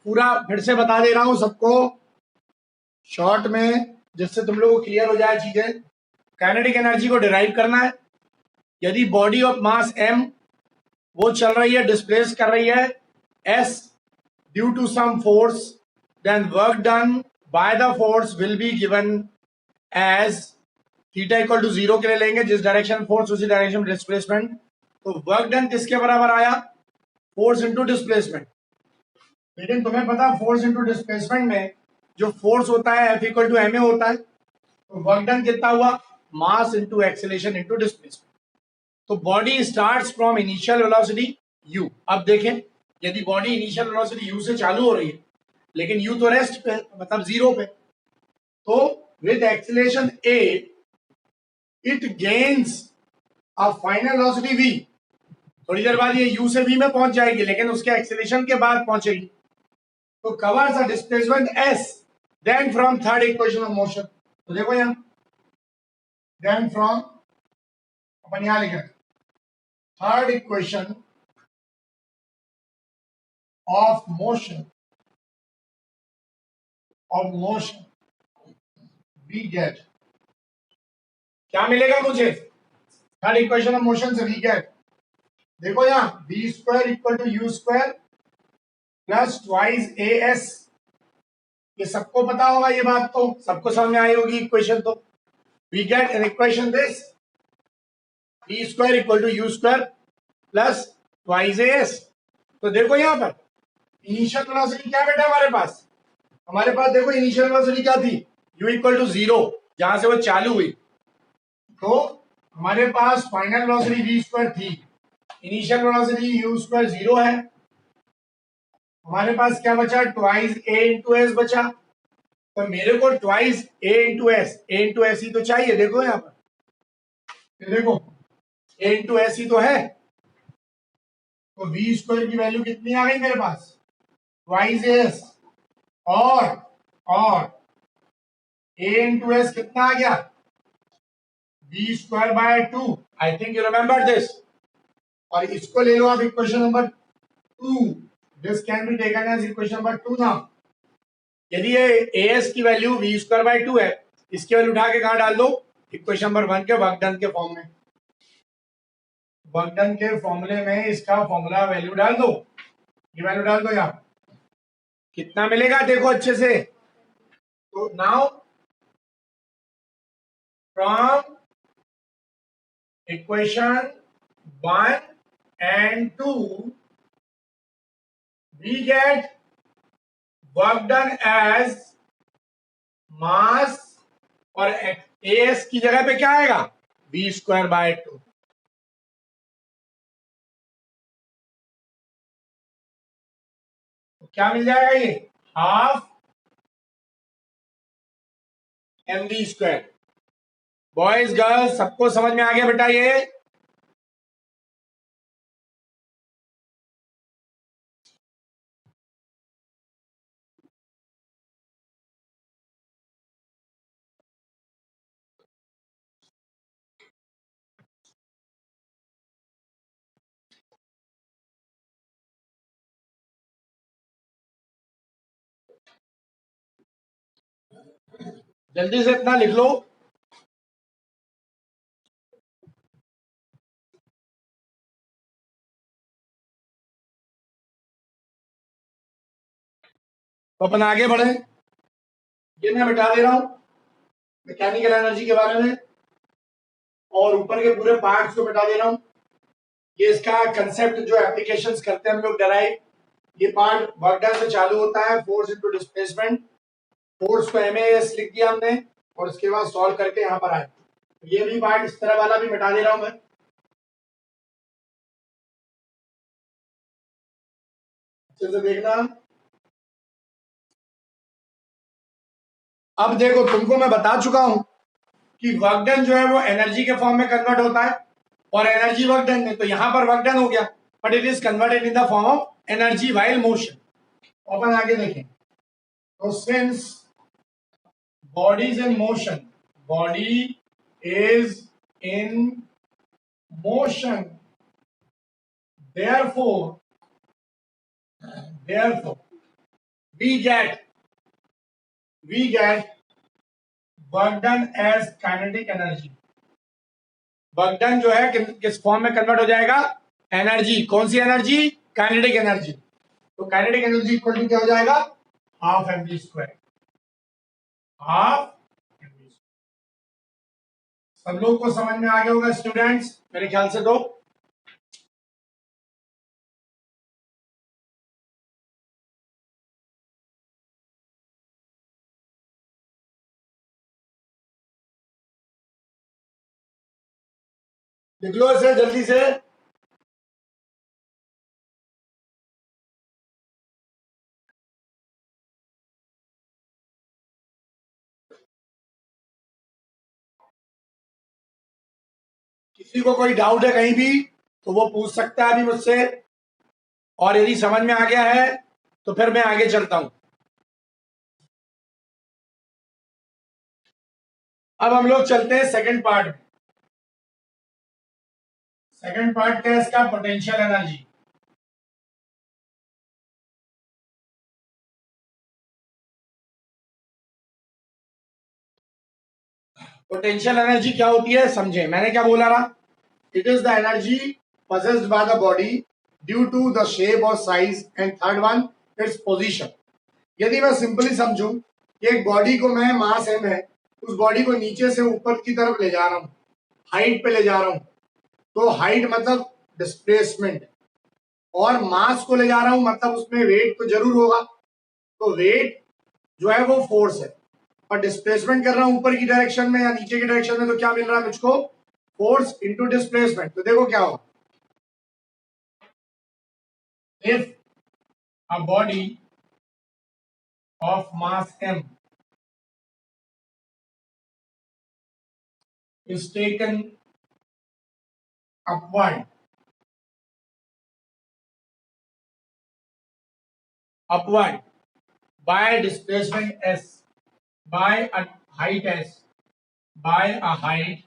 पूरा फिर से बता दे रहा हूं सबको शॉर्ट में, जिससे तुम लोगों को क्लियर हो जाए चीजें। काइनेटिक एनर्जी को डिराइव करना है। यदि बॉडी ऑफ मास m वो चल रही है, डिस्प्लेस कर रही है s due to some force, then work done by the force will be given as theta equal to 0 के लिए लेंगे, जिस डायरेक्शन फोर्स उसी डायरेक्शन में डिस्प्लेसमेंट। तो वर्क डन किसके बराबर आया? Force into displacement. लेकिन तुम्हें पता फोर्स इंटू डिस्प्लेसमेंट में जो फोर्स होता है F इक्वल टू ma होता है। तो वर्क डन कितना हुआ? Mass into acceleration into displacement. तो body starts from initial velocity u। अब देखें, यदि बॉडी इनिशियल वेलोसिटी u से चालू हो रही है, लेकिन u तो रेस्ट पे, मतलब 0 पे, तो with acceleration a it gains a final velocity v। थोड़ी देर बाद ये u से v में पहुंच जाएगी, लेकिन उसके एक्सेलेरेशन के बाद पहुंचेगी। तो covers a displacement s then from third equation of motion. तो देखो यहां देन फ्रॉम, अपन यहां लिखे third equation of motion we get, क्या मिलेगा मुझे थर्ड इक्वेशन ऑफ मोशन से? वी गेट, देखो यहां v square equal to u square plus twice as। ये सबको पता होगा, ये बात तो सबको समझ में आई होगी इक्वेशन। तो we get an equation this v square equal to u square plus twice as। तो देखो यहां पर इनिशियल वेलोसिटी क्या बेटा हमारे पास? हमारे पास देखो इनिशियल वेलोसिटी क्या थी? u इक्वल टू 0, जहां से वो चालू हुई। तो हमारे पास फाइनल वेलोसिटी v स्क्वायर थी, इनिशियल वेलोसिटी u स्क्वायर 0 है। हमारे पास क्या बचा? ट्वाइस a इंटू एस बचा। तो मेरे को ट्वाइस a इंटू एस ही तो चाहिए। देखो यहां पर, देखो a इंटू एस ही तो है। तो v स्क्वायर की वैल्यू कितनी आ गई मेरे पास? ट्वाइस एस और a इंटू एस कितना आ गया? v square by 2। I think you remember this. और इसको ले लो आप equation number 2। This can be taken as equation number 2 now. यदि ये as की वैल्यू v स्क्वायर बाय 2 है, इसकी वैल्यू उठा के कहां डाल दो? इक्वेशन नंबर 1 के वर्क डन के फॉर्म में। वर्क डन के फॉर्मूले में इसका फॉर्मूला वैल्यू डाल दो, ये वैल्यू डाल दो यहां। कितना मिलेगा देखो अच्छे से। तो now from equation 1 and 2 we get work done as मास, और as की जगह पे क्या आएगा? v square by 2। तो क्या मिल जाएगा? ये half mv square. Boys girls सबको समझ में आ गया बेटा? ये जल्दी से इतना लिख लो। तो अपन आगे बढ़े। ये मैं बता दे रहा हूं मैकेनिकल एनर्जी के बारे में, और ऊपर के पूरे पार्ट्स को बता दे रहा हूं। ये इसका कंसेप्ट जो एप्लीकेशंस करते हैं हम लोग डराइव। ये पार्ट वर्क डन से चालू होता है, फोर्स इनटू डिस्प्लेसमेंट। फोर्स को MAS लिख दिया हमने, और उसके बाद सॉल्व करके यहां पर आए। ये भी पार्ट इस तरह वाला भी बता दे रहा हूं मैं, अच्छे से देखना। अब देखो तुमको मैं बता चुका हूं कि वर्क डन जो है वो एनर्जी के फॉर्म में कन्वर्ट होता है, और एनर्जी वर्क डन में। तो यहां पर वर्क डन हो गया, but it is converted in the form of energy while motion. अपन आगे देखें। तो since body is in motion, body is in motion, therefore we get work done as kinetic energy. Work done जो है किस form में convert हो जाएगा? एनर्जी। कौन सी एनर्जी? Kinetic energy. तो काइनेटिक एनर्जी इक्वल टू क्या हो जाएगा? Half mv square. Half mv। सब लोग को समझ में आ गया होगा स्टूडेंट्स मेरे ख्याल से। तो लिख लो इसे जल्दी से। किसी को कोई डाउट है कहीं भी तो वो पूछ सकता है अभी मुझसे, और यदि समझ में आ गया है तो फिर मैं आगे चलता हूं। अब हम लोग चलते हैं सेकंड पार्ट में। सेकंड पार्ट क्या है इसका? Potential energy. पोटेंशियल एनर्जी क्या होती है समझे। मैंने क्या बोला रहा? It is the energy possessed by the body due to the shape or size, and third one its position। यदि मैं सिंपली समझूं कि एक बॉडी को मैं मास m है, उस बॉडी को नीचे से ऊपर की तरफ ले जा रहा हूं, हाइट पे ले जा रहा हूं, तो हाइट मतलब डिस्प्लेसमेंट, और मास को ले जा रहा हूं मतलब उसमें वेट तो जरूर होगा। तो वेट जो है वो फोर्स है, और डिस्प्लेसमेंट कर रहा हूं ऊपर की डायरेक्शन में या नीचे की डायरेक्शन में, तो क्या मिल रहा है मुझको? Force into displacement. तो देखो क्या होगा। If a body of mass m is taken upward by displacement s, by a height s, by a height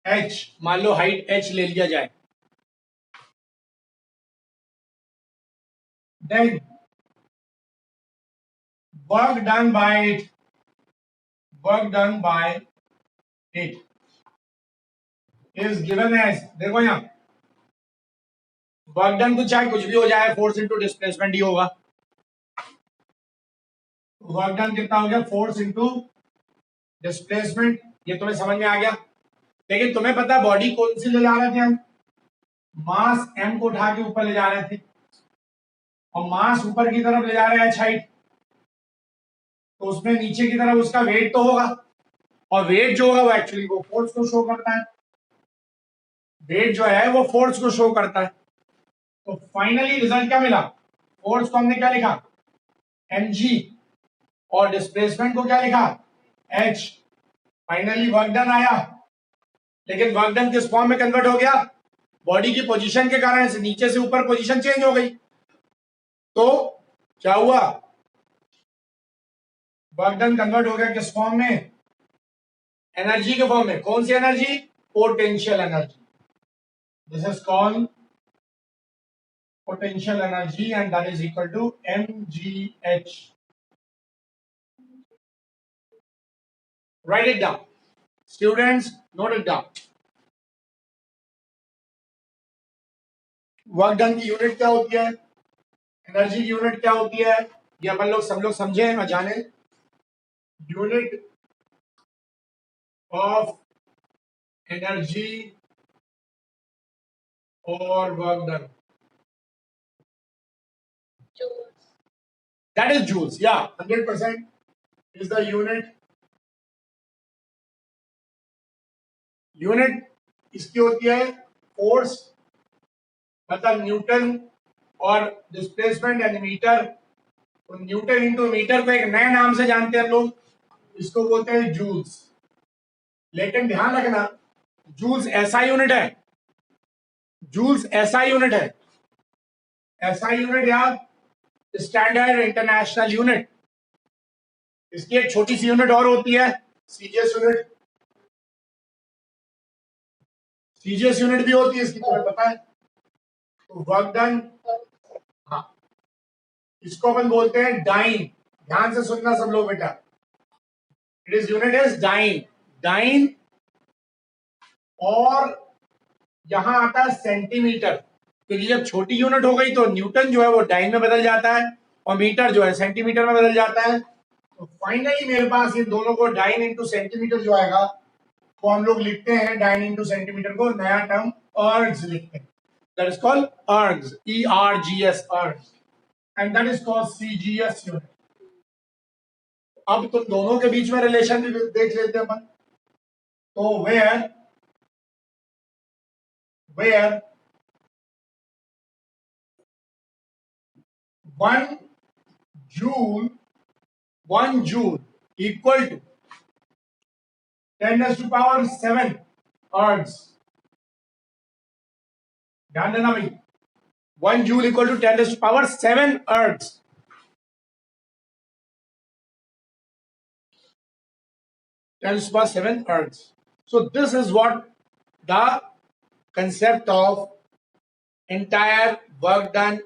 h, मान लो हाइट h ले लिया जाए, then work done by it is given as, देखो यहां वर्क डन तो चाहे कुछ भी हो जाए, फोर्स इंटू डिस्प्लेसमेंट ही होगा। वर्क डन कितना हो गया? Force into displacement. ये तुम्हें समझ में आ गया। लेकिन तुम्हें पता है बॉडी कौन सी ले जा रहे थे हम? मास m को उठा के ऊपर ले जा रहे थे, और मास ऊपर की तरफ ले जा रहे हैं h हाइट, तो उसमें नीचे की तरफ उसका वेट तो होगा, और वेट जो होगा वो एक्चुअली वो फोर्स को शो करता है। वेट जो है वो फोर्स को शो करता है। तो फाइनली रिजल्ट क्या मिला? फोर्स को हमने क्या लिखा? mg, और डिस्प्लेसमेंट को क्या लिखा? h। फाइनली वर्क डन आया, लेकिन वर्क डन किस फॉर्म में कन्वर्ट हो गया? बॉडी की पोजीशन के कारण से नीचे से ऊपर पोजीशन चेंज हो गई। तो क्या हुआ? वर्क डन कन्वर्ट हो गया किस फॉर्म में? एनर्जी के फॉर्म में। कौन सी energy? Potential energy. This is called potential energy, and that is equal to mgh। write it down students, note it down। Work done की यूनिट क्या होती है? एनर्जी की यूनिट क्या होती है? ये अपन लोग सब लोग समझे और जाने। यूनिट ऑफ एनर्जी और work done, that is joules। yeah, 100% is the unit इसकी होती है फोर्स, मतलब न्यूटन, और डिस्प्लेसमेंट यानी मीटर। तो न्यूटन इंटू मीटर को एक नए नाम से जानते हैं हम लोग, इसको बोलते हैं जूल्स। लेकिन ध्यान रखना, जूल्स ऐसा यूनिट है, जूल्स ऐसा यूनिट है, ऐसा यूनिट या स्टैंडर्ड इंटरनेशनल यूनिट। इसकी एक छोटी सी यूनिट और होती है, सीजीएस यूनिट। सीजीएस यूनिट भी होती है इसकी, तुम्हें पता है। तो वर्क डन, हाँ, इसको अपन बोलते हैं डाइन। ध्यान से सुनना सब लोग बेटा, it is unit is dyne, dyne. और यहां आता है सेंटीमीटर, क्योंकि जब छोटी यूनिट हो गई तो न्यूटन जो है वो डाइन में बदल जाता है और मीटर जो है सेंटीमीटर में बदल जाता है। तो फाइनली मेरे पास ये दोनों को डाइन इंटू सेंटीमीटर जो आएगा वो हम लोग लिखते हैं, डाइन इंटू सेंटीमीटर को नया टर्म अर्ग्स लिखते हैं। That is called ergs, ERGS, ergs, and that is called CGS unit. अब तुम दोनों के बीच में रिलेशन भी देख लेते हैं अपन। तो वेयर 1 joule equal to 10⁻⁷ अर्ग्स। ध्यान देना भाई, 1 joule equal to 10⁻⁷ अर्ग्स। 10⁻⁷ ergs. So this is what the concept of entire work done and